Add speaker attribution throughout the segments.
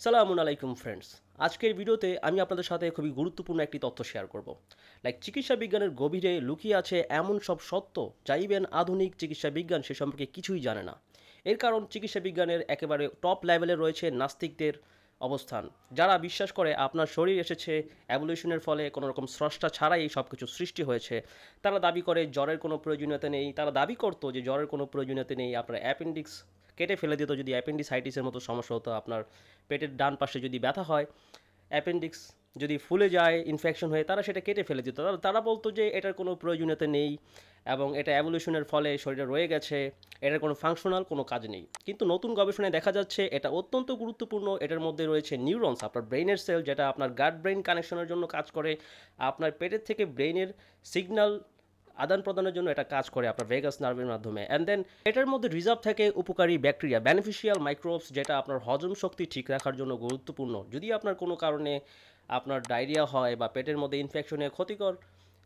Speaker 1: সালামুন আলাইকুম ফ্রেন্ডস। আজকের ভিডিওতে আমি আপনাদের সাথে খুবই গুরুত্বপূর্ণ একটি তথ্য শেয়ার করব। চিকিৎসা বিজ্ঞানের গভীরে লুকিয়ে আছে এমন সব সত্য যা ইভেন আধুনিক চিকিৎসা বিজ্ঞান সে সম্পর্কে কিছুই জানে না। এর কারণ চিকিৎসা বিজ্ঞানের একেবারে টপ লেভেলে রয়েছে নাস্তিকদের অবস্থান, যারা বিশ্বাস করে আপনার শরীর এসেছে অ্যাভলিউশনের ফলে, কোনো রকম স্রষ্টা ছাড়াই এই সব কিছু সৃষ্টি হয়েছে। তারা দাবি করে জ্বরের কোনো প্রয়োজনীয়তা নেই, তারা দাবি করতো যে জ্বরের কোনো প্রয়োজনীয়তা নেই, আপনার অ্যাপেন্ডিক্স কেটে ফেলে দিত যদি অ্যাপেন্ডিসাইটিসের মতো সমস্যা হতো, আপনার পেটের ডান পাশে যদি ব্যথা হয়, অ্যাপেন্ডিক্স যদি ফুলে যায় ইনফেকশন হয়ে, তারা সেটা কেটে ফেলে দিত। তারা বলতো যে এটার কোনো প্রয়োজনীয়তা নেই এবং এটা অ্যাভলিউশনের ফলে শরীরে রয়ে গেছে, এটার কোনো ফাংশনাল কোনো কাজ নেই। কিন্তু নতুন গবেষণায় দেখা যাচ্ছে এটা অত্যন্ত গুরুত্বপূর্ণ। এটার মধ্যে রয়েছে নিউরনস, আপনার ব্রেইনের সেল, যেটা আপনার গাট ব্রেইন কানেকশনের জন্য কাজ করে, আপনার পেটের থেকে ব্রেইনের সিগন্যাল আদান প্রদানের জন্য এটা কাজ করে আপনার ভেগাস নার্ভের মাধ্যমে। অ্যান্ড দেন এটার মধ্যে রিজার্ভ থাকে উপকারী ব্যাকটেরিয়া, বেনিফিশিয়াল মাইক্রোবস, যেটা আপনার হজম শক্তি ঠিক রাখার জন্য গুরুত্বপূর্ণ। যদি আপনার কোনো কারণে আপনার ডায়রিয়া হয় বা পেটের মধ্যে ইনফেকশনে ক্ষতিকর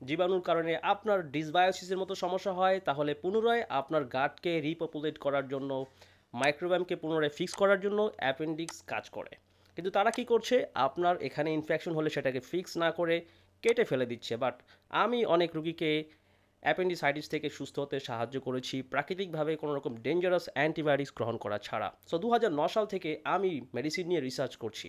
Speaker 1: জীবাণুর কারণে আপনার ডিসবায়োসিসের মতো সমস্যা হয়, তাহলে পুনরায় আপনার গাটকে রিপপুলেট করার জন্য, মাইক্রোবায়ামকে পুনরায় ফিক্স করার জন্য অ্যাপেন্ডিক্স কাজ করে। কিন্তু তারা কি করছে, আপনার এখানে ইনফেকশন হলে সেটাকে ফিক্স না করে কেটে ফেলে দিচ্ছে। বাট আমি অনেক রুগীকে অ্যাপেন্ডিসাইটিস থেকে সুস্থ হতে সাহায্য করেছি প্রাকৃতিকভাবে, কোনো রকম ডেঞ্জারাস অ্যান্টিবায়োটিক্স গ্রহণ করা ছাড়া। সো 2009 সাল থেকে আমি মেডিসিন নিয়ে রিসার্চ করছি।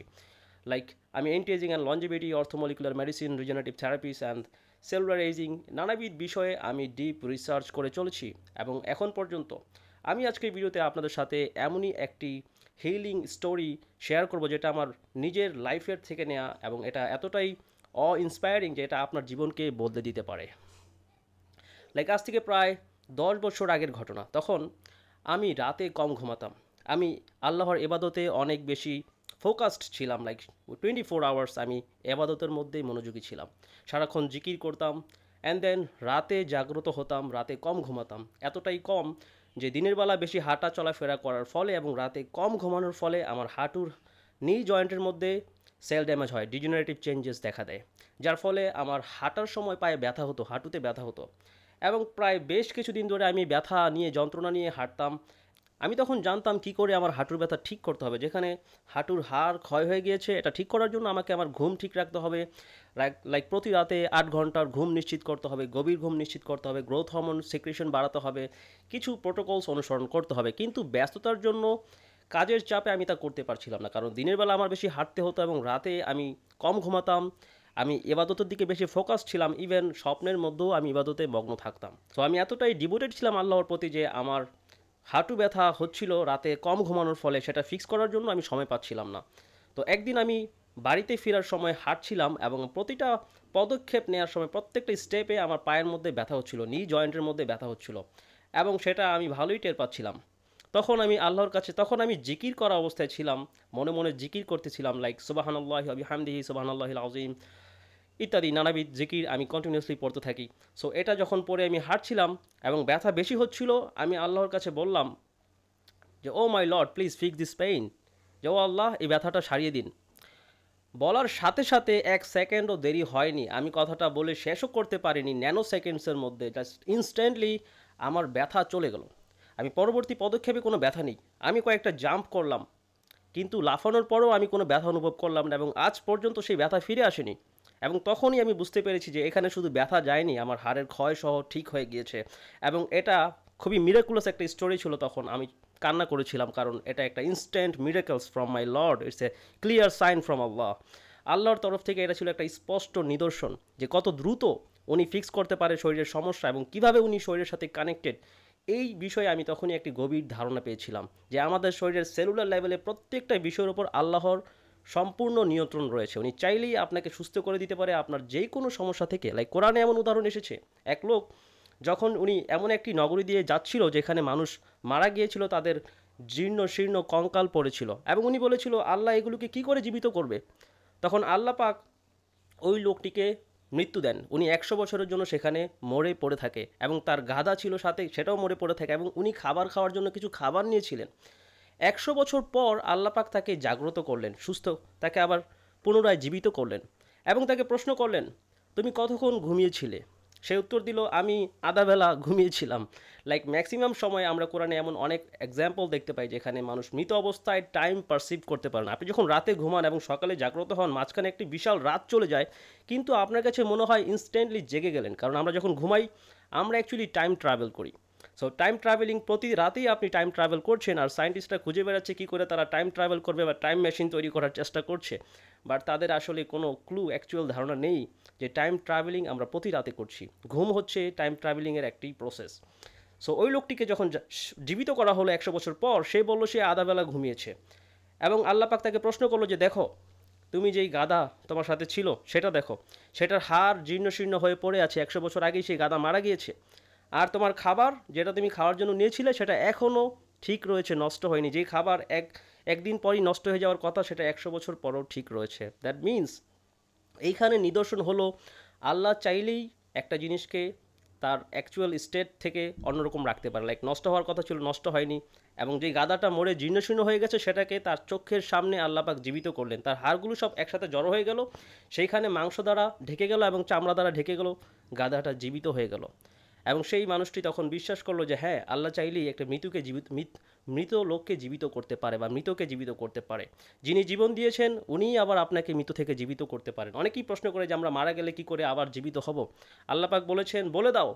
Speaker 1: আমি anti ageing and longevity, orthomolecular medicine, regenerative therapies and cellular ageing, নানাবিধ বিষয়ে আমি ডিপ রিসার্চ করে চলেছি। এবং এখন পর্যন্ত আমি আজকের ভিডিওতে আপনাদের সাথে এমনই একটি হিলিং স্টোরি শেয়ার করব যেটা আমার নিজের লাইফের থেকে নেওয়া, এবং এটা এতটাই ইন্সপায়ারিং যে এটা আপনার জীবনকে বদলে দিতে পারে। আজ থেকে প্রায় 10 বছর আগের ঘটনা। তখন আমি রাতে কম ঘুমাতাম। আমি আল্লাহর এবাদতে অনেক বেশি ফোকাসড ছিলাম। 24 আওয়ার্স আমি এবাদতের মধ্যেই মনোযোগী ছিলাম, সারাক্ষণ জিকির করতাম। অ্যান্ড দেন রাতে জাগ্রত হতাম, রাতে কম ঘুমাতাম, এতটাই কম যে দিনের বেলা বেশি হাঁটা চলাফেরা করার ফলে এবং রাতে কম ঘুমানোর ফলে আমার হাঁটুর নি জয়েন্টের মধ্যে সেল ড্যামেজ হয়, ডিজেনারেটিভ চেঞ্জেস দেখা দেয়, যার ফলে আমার হাঁটার সময় পায়ে ব্যথা হতো, হাঁটুতে ব্যথা হতো। এবং প্রায় বেশ কিছুদিন ধরে আমি ব্যথা নিয়ে, যন্ত্রণা নিয়ে হাঁটতাম। আমি তখন জানতাম কি করে আমার হাঁটুর ব্যথা ঠিক করতে হবে। যেখানে হাঁটুর হাড় ক্ষয় হয়ে গিয়েছে, এটা ঠিক করার জন্য আমাকে আমার ঘুম ঠিক রাখতে হবে। প্রতি রাতে 8 ঘন্টার ঘুম নিশ্চিত করতে হবে, গভীর ঘুম নিশ্চিত করতে হবে, গ্রোথ হরমোন সিক্রেশন বাড়াতে হবে, কিছু প্রোটোকলস অনুসরণ করতে হবে। কিন্তু ব্যস্ততার জন্য, কাজের চাপে আমি তা করতে পারছিলাম না, কারণ দিনের বেলা আমার বেশি হাঁটতে হতো এবং রাতে আমি কম ঘুমাতাম। আমি ইবাদতের দিকে বেশি ফোকাস ছিলাম, ইভেন স্বপ্নের মধ্যেও আমি ইবাদতে মগ্ন থাকতাম। তো আমি এতটাই ডিভোটেড ছিলাম আল্লাহর প্রতি যে আমার হাঁটু ব্যথা হচ্ছিল রাতে কম ঘুমানোর ফলে, সেটা ফিক্স করার জন্য আমি সময় পাচ্ছিলাম না। তো একদিন আমি বাড়িতে ফেরার সময় হাঁটছিলাম এবং প্রতিটা পদক্ষেপ নেওয়ার সময় প্রত্যেকটা স্টেপে আমার পায়ের মধ্যে ব্যথা হচ্ছিল, নি জয়েন্টের মধ্যে ব্যথা হচ্ছিল, এবং সেটা আমি ভালোই টের পাচ্ছিলাম। তখন আমি আল্লাহর কাছে, তখন আমি জিকির করা অবস্থায় ছিলাম, মনে মনে জিকির করতেছিলাম, সুবহানাল্লাহি ওয়া বিহামদিহি, সুবহানাল্লাহিল আযীম ইত্যাদি নানাবিধ জিকির আমি কন্টিনিউয়াসলি পড়তে থাকি। সো এটা যখন পড়ে আমি হাঁটছিলাম এবং ব্যথা বেশি হচ্ছিল, আমি আল্লাহর কাছে বললাম যে, oh my lord, please fix this pain, যে ও আল্লাহ, এই ব্যথাটা সারিয়ে দিন। বলার সাথে সাথে 1 সেকেন্ডও দেরি হয়নি, আমি কথাটা বলে শেষও করতে পারিনি, ন্যানো সেকেন্ডসের মধ্যে জাস্ট ইনস্ট্যান্টলি আমার ব্যথা চলে গেল। আমি পরবর্তী পদক্ষেপে কোনো ব্যথা নেই, আমি কয়েকটা জাম্প করলাম, কিন্তু লাফানোর পরেও আমি কোনো ব্যথা অনুভব করলাম না, এবং আজ পর্যন্ত সেই ব্যথা ফিরে আসেনি। এবং তখনই আমি বুঝতে পেরেছি যে এখানে শুধু ব্যথা যায়নি, আমার হাড়ের ক্ষয়সহ ঠিক হয়ে গিয়েছে। এবং এটা খুবই মিরাকুলাস একটা স্টোরি ছিল। তখন আমি কান্না করেছিলাম, কারণ এটা একটা instant miracles from my lord, it's a clear sign from Allah. আল্লাহর তরফ থেকে এটা ছিল একটা স্পষ্ট নিদর্শন যে কত দ্রুত উনি ফিক্স করতে পারে শরীরের সমস্যা, এবং কিভাবে উনি শরীরের সাথে কানেক্টেড। এই বিষয়ে আমি তখনই একটি গভীর ধারণা পেয়েছিলাম যে আমাদের শরীরের সেলুলার লেভেলে প্রত্যেকটা বিষয়ের উপর আল্লাহর সম্পূর্ণ নিয়ন্ত্রণ রয়েছে। উনি চাইলেই আপনাকে সুস্থ করে দিতে পারে আপনার যে কোনো সমস্যা থেকে। কোরআনে এমন উদাহরণ এসেছে, এক লোক যখন উনি এমন একটি নগরী দিয়ে যাচ্ছিল যেখানে মানুষ মারা গিয়েছিল, তাদের জীর্ণ শীর্ণ কঙ্কাল পড়েছিল, এবং উনি বলেছিল, আল্লাহ এগুলোকে কি করে জীবিত করবে? তখন আল্লাহ পাক ওই লোকটিকে মৃত্যু দেন। উনি 100 বছরের জন্য সেখানে মরে পড়ে থাকে, এবং তার গাধা ছিল সাথে, সেটাও মরে পড়ে থাকে, এবং উনি খাবার খাওয়ার জন্য কিছু খাবার নিয়েছিলেন। 100 বছর পর আল্লাহ পাক তাকে জাগ্রত করলেন, সুস্থ, তাকে আবার পুনরায় জীবিত করলেন, এবং তাকে প্রশ্ন করলেন, তুমি কতক্ষণ ঘুমিয়েছিলে? সে উত্তর দিল, আমি আধা বেলা ঘুমিয়েছিলাম। লাইক ম্যাক্সিমাম সময় আমরা কোরআনে এমন অনেক এক্সাম্পল দেখতে পাই যেখানে মানুষ মৃত অবস্থায় টাইম পারসিভ করতে পারে না। আপনি যখন রাতে ঘুমান এবং সকালে জাগ্রত হন, মাঝখানে একটি বিশাল রাত চলে যায়, কিন্তু আপনার কাছে মনে হয় ইনস্ট্যান্টলি জেগে গেলেন, কারণ আমরা যখন ঘুমাই আমরা অ্যাকচুয়ালি টাইম ট্রাভেল করি। সো টাইম ট্রাভেলিং, প্রতি রাতেই আপনি টাইম ট্রাভেল করছেন, আর সায়েন্টিস্টরা খুঁজে বেড়াচ্ছে কী করে তারা টাইম ট্রাভেল করবে বা টাইম মেশিন তৈরি করার চেষ্টা করছে। বাট তাদের আসলে কোনো ক্লু, অ্যাকচুয়াল ধারণা নেই যে টাইম ট্রাভেলিং আমরা প্রতি রাতে করছি। ঘুম হচ্ছে টাইম ট্রাভেলিংয়ের একটি প্রসেস। সো ওই লোকটিকে যখন জীবিত করা হলো 100 বছর পর, সে বলল সে আধাবেলা ঘুমিয়েছে। এবং আল্লাহ পাক তাকে প্রশ্ন করলো যে দেখো, তুমি যেই গাধা তোমার সাথে ছিল সেটা দেখো, সেটার হাড় জীর্ণ শীর্ণ হয়ে পড়ে আছে, 100 বছর আগেই সেই গাধা মারা গিয়েছে। আর তোমার খাবার যেটা তুমি খাওয়ার জন্য নিয়েছিলে সেটা এখনও ঠিক রয়েছে, নষ্ট হয়নি। যেই খাবার একদিন পরই নষ্ট হয়ে যাওয়ার কথা, সেটা 100 বছর পরও ঠিক রয়েছে। দ্যাট মিনস এইখানে নিদর্শন হলো আল্লাহ চাইলেই একটা জিনিসকে তার অ্যাকচুয়াল স্টেট থেকে অন্যরকম রাখতে পারে। লাইক নষ্ট হওয়ার কথা ছিল, নষ্ট হয়নি, এবং যেই গাদাটা মরে জীর্ণশীর্ণ হয়ে গেছে সেটাকে তার চোখের সামনে আল্লাপাক জীবিত করলেন। তার হাড়গুলো সব একসাথে জড়ো হয়ে গেল, সেইখানে মাংস দ্বারা ঢেকে গেল এবং চামড়া দ্বারা ঢেকে গেল, গাধাটা জীবিত হয়ে গেল। এবং সেই মানুষটি তখন বিশ্বাস করলো যে হ্যাঁ, আল্লাহ চাইলেই একটা মৃত লোককে জীবিত করতে পারে বা মৃতকে জীবিত করতে পারে। যিনি জীবন দিয়েছেন উনিই আবার আপনাকে মৃত থেকে জীবিত করতে পারেন। অনেকেই প্রশ্ন করে যে আমরা মারা গেলে কি করে আবার জীবিত হব। আল্লাহ পাক বলেছেন, বলে দাও,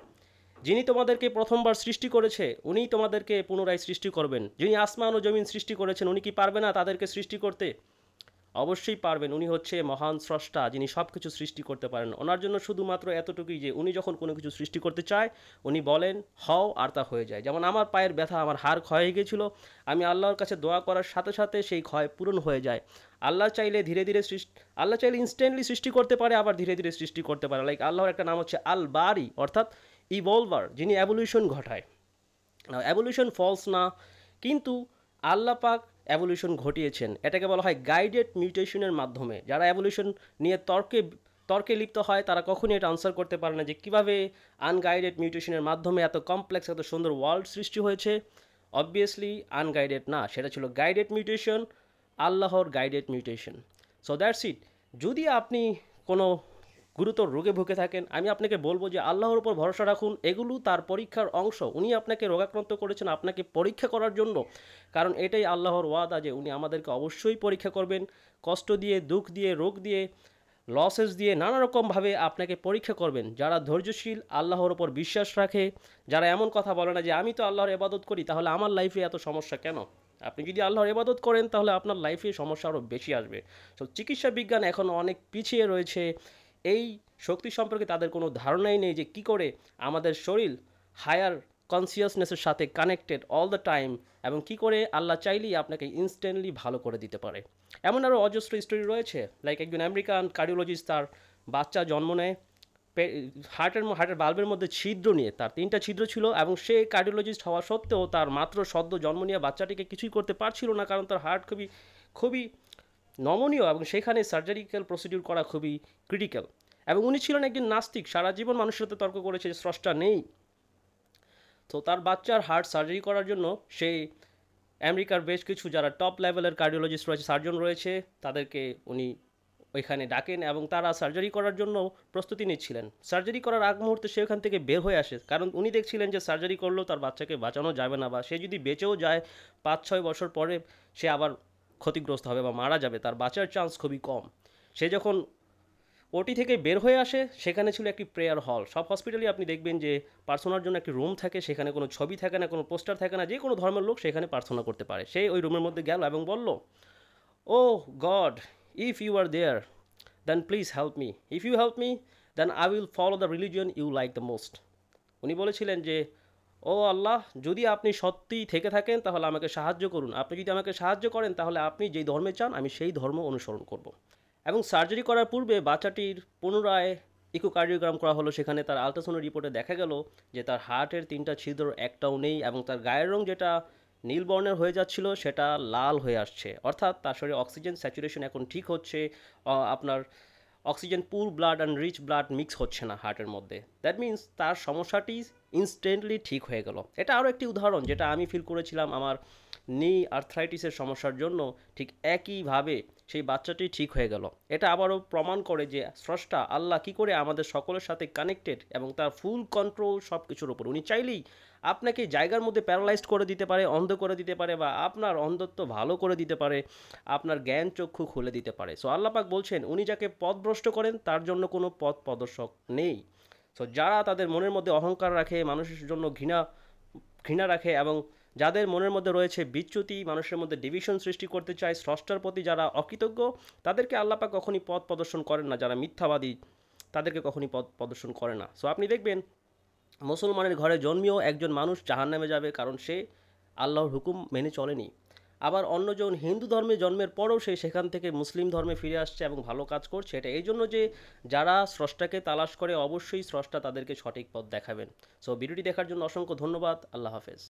Speaker 1: যিনি তোমাদেরকে প্রথমবার সৃষ্টি করেছে উনিই তোমাদেরকে পুনরায় সৃষ্টি করবেন। যিনি আসমান ও জমিন সৃষ্টি করেছেন উনি কি পারবে না তাদেরকে সৃষ্টি করতে? অবশ্যই পারবেন। উনি হচ্ছে মহান স্রষ্টা, যিনি সব কিছু সৃষ্টি করতে পারেন। ওনার জন্য শুধুমাত্র এতটুকুই যে উনি যখন কোনো কিছু সৃষ্টি করতে চায় উনি বলেন হও, আর তা হয়ে যায়। যেমন আমার পায়ের ব্যথা, আমার হাড় ক্ষয় হয়ে গিয়েছিল, আমি আল্লাহর কাছে দোয়া করার সাথে সাথে সেই ক্ষয় পূরণ হয়ে যায়। আল্লাহ চাইলে ধীরে ধীরে আল্লাহ চাইলে ইনস্ট্যান্টলি সৃষ্টি করতে পারে, আবার ধীরে ধীরে সৃষ্টি করতে পারে। লাইক আল্লাহর একটা নাম হচ্ছে আল বারি, অর্থাৎ ইভলভার, যিনি অ্যাভলিউশন ঘটায়। অ্যাভলিউশন ফলস না, কিন্তু আল্লাহ পাক অ্যাভলিউশন ঘটিয়েছেন। এটাকে বলা হয় গাইডেড মিউটেশনের মাধ্যমে। যারা অ্যাভলিউশন নিয়ে তর্কে লিপ্ত হয় তারা কখনই এটা আনসার করতে পারে না যে কীভাবে আনগাইডেড মিউটেশনের মাধ্যমে এত কমপ্লেক্স, এত সুন্দর ওয়ার্ল্ড সৃষ্টি হয়েছে। অবভিয়াসলি আনগাইডেড না, সেটা ছিল গাইডেড মিউটেশন, আল্লাহর guided mutation. So that's it. যদি আপনি কোনো গুরুতর রোগে ভুগে থাকেন, আমি আপনাকে বলবো যে আল্লাহর উপর ভরসা রাখুন। এগুলো তার পরীক্ষার অংশ। উনি আপনাকে রোগাক্রান্ত করেছেন আপনাকে পরীক্ষা করার জন্য, কারণ এটাই আল্লাহর ওয়াদা যে উনি আমাদেরকে অবশ্যই পরীক্ষা করবেন। কষ্ট দিয়ে, দুঃখ দিয়ে, রোগ দিয়ে, লসেস দিয়ে, নানা রকমভাবে আপনাকে পরীক্ষা করবেন। যারা ধৈর্যশীল, আল্লাহর ওপর বিশ্বাস রাখে, যারা এমন কথা বলে না যে আমি তো আল্লাহর ইবাদত করি তাহলে আমার লাইফে এত সমস্যা কেন। আপনি যদি আল্লাহর ইবাদত করেন তাহলে আপনার লাইফে সমস্যা আরও বেশি আসবে। সো চিকিৎসা বিজ্ঞান এখনও অনেক পিছিয়ে রয়েছে। এই শক্তি সম্পর্কে তাদের কোনো ধারণাই নেই যে কী করে আমাদের শরীর হায়ার কনসিয়াসনেসের সাথে কানেক্টেড অল দ্য টাইম, এবং কী করে আল্লাহ চাইলেই আপনাকে ইনস্ট্যান্টলি ভালো করে দিতে পারে। এমন আরও অজস্র স্টোরি রয়েছে। লাইক একজন আমেরিকান কার্ডিওলজিস্ট, তার বাচ্চা জন্ম নেয় হার্টের বাল্বের মধ্যে ছিদ্র নিয়ে। তার 3টা ছিদ্র ছিল এবং সে কার্ডিওলজিস্ট হওয়া সত্ত্বেও তার মাত্র সদ্য জন্ম নিয়ে বাচ্চাটিকে কিছুই করতে পারছিল না, কারণ তার হার্ট খুবই খুবই নমনীয় এবং সেখানে সার্জারিক্যাল প্রসিডিউর করা খুবই ক্রিটিক্যাল। এবং উনি ছিলেন একজন নাস্তিক, সারা জীবন মানুষের সাথে তর্ক করেছে যে স্রষ্টা নেই। তো তার বাচ্চার হার্ট সার্জারি করার জন্য সে আমেরিকার বেশ কিছু যারা টপ লেভেলের কার্ডিওলজিস্ট রয়েছে, সার্জন রয়েছে, তাদেরকে উনি ওইখানে ডাকেন এবং তারা সার্জারি করার জন্য প্রস্তুতি নিচ্ছিলেন। সার্জারি করার আগ মুহূর্তে সে ওখান থেকে বের হয়ে আসে, কারণ উনি দেখছিলেন যে সার্জারি করলেও তার বাচ্চাকে বাঁচানো যাবে না, বা সে যদি বেঁচেও যায় 5-6 বছর পরে সে আবার ক্ষতিগ্রস্ত হবে বা মারা যাবে, তার বাঁচার চান্স খুবই কম। সে যখন ওটি থেকে বের হয়ে আসে, সেখানে ছিল একটি প্রেয়ার হল। সব হসপিটালে আপনি দেখবেন যে প্রার্থনার জন্য একটি রুম থাকে, সেখানে কোনো ছবি থাকে না, কোনো পোস্টার থাকে না, যে কোনো ধর্মের লোক সেখানে প্রার্থনা করতে পারে। সে ওই রুমের মধ্যে গেল এবং বলল, oh God, if you are there then please help me, if you help me then I will follow the religion you like the most. উনি বলেছিলেন যে ও আল্লাহ, যদি আপনি সত্যিই থেকে থাকেন তাহলে আমাকে সাহায্য করুন। আপনি যদি আমাকে সাহায্য করেন তাহলে আপনি যেই ধর্মে চান আমি সেই ধর্ম অনুসরণ করব। এবং সার্জারি করার পূর্বে বাচ্চাটির পুনরায় ইকোকার্ডিওগ্রাম করা হলো। সেখানে তার আলট্রাসাউন্ড রিপোর্টে দেখা গেল যে তার হার্টের 3টা ছিদ্র একটাও নেই, এবং তার গায়ের রং যেটা নীল বর্ণের হয়ে যাচ্ছিল সেটা লাল হয়ে আসছে। অর্থাৎ তার শরীরে অক্সিজেন স্যাচুরেশন এখন ঠিক হচ্ছে, আপনার oxygen poor blood and rich blood mix হচ্ছে না হার্টের মধ্যে। দ্যাট মিন্স তার সমস্যাটি ইনস্ট্যান্টলি ঠিক হয়ে গেল। এটা আরও একটি উদাহরণ যেটা আমি ফিল করেছিলাম আমার নি আর্থ্রাইটিসের সমস্যার জন্য। ঠিক একইভাবে সেই বাচ্চাটি ঠিক হয়ে গেল। এটা আবারও প্রমাণ করে যে স্রষ্টা আল্লাহ কী করে আমাদের সকলের সাথে কানেক্টেড এবং তার ফুল কন্ট্রোল সব কিছুর উপর। উনি চাইলেই আপনাকে জায়গার মধ্যে প্যারালাইজড করে দিতে পারে, অন্ধ করে দিতে পারে, বা আপনার অন্ধত্ব ভালো করে দিতে পারে, আপনার জ্ঞান চক্ষু খুলে দিতে পারে। সো আল্লাহ পাক বলছেন উনি যাকে পথভ্রষ্ট করেন তার জন্য কোনো পথ প্রদর্শক নেই। সো যারা তাদের মনের মধ্যে অহংকার রাখে, মানুষের জন্য ঘৃণা ঘৃণা রাখে, এবং যাদের মনের মধ্যে রয়েছে বিচ্যুতি, মানুষের মধ্যে ডিভিশন সৃষ্টি করতে চায়, স্রষ্টার প্রতি যারা অকৃতজ্ঞ, তাদেরকে আল্লাহ পাক কখনই পথ প্রদর্শন করেন না। যারা মিথ্যাবাদী তাদেরকে কখনই পথ প্রদর্শন করে না। সো আপনি দেখবেন মুসলমানের ঘরে জন্মেও একজন মানুষ জাহান্নামে যাবে, কারণ সে আল্লাহর হুকুম মেনে চলেনি। আবার অন্যজন হিন্দু ধর্মে জন্মের পরেও সে সেখান থেকে মুসলিম ধর্মে ফিরে আসছে এবং ভালো কাজ করছে। এটা এই জন্য যে যারা স্রষ্টাকে তালাশ করে অবশ্যই স্রষ্টা তাদেরকে সঠিক পথ দেখাবেন। সো ভিডিওটি দেখার জন্য অসংখ্য ধন্যবাদ। আল্লাহ হাফেজ।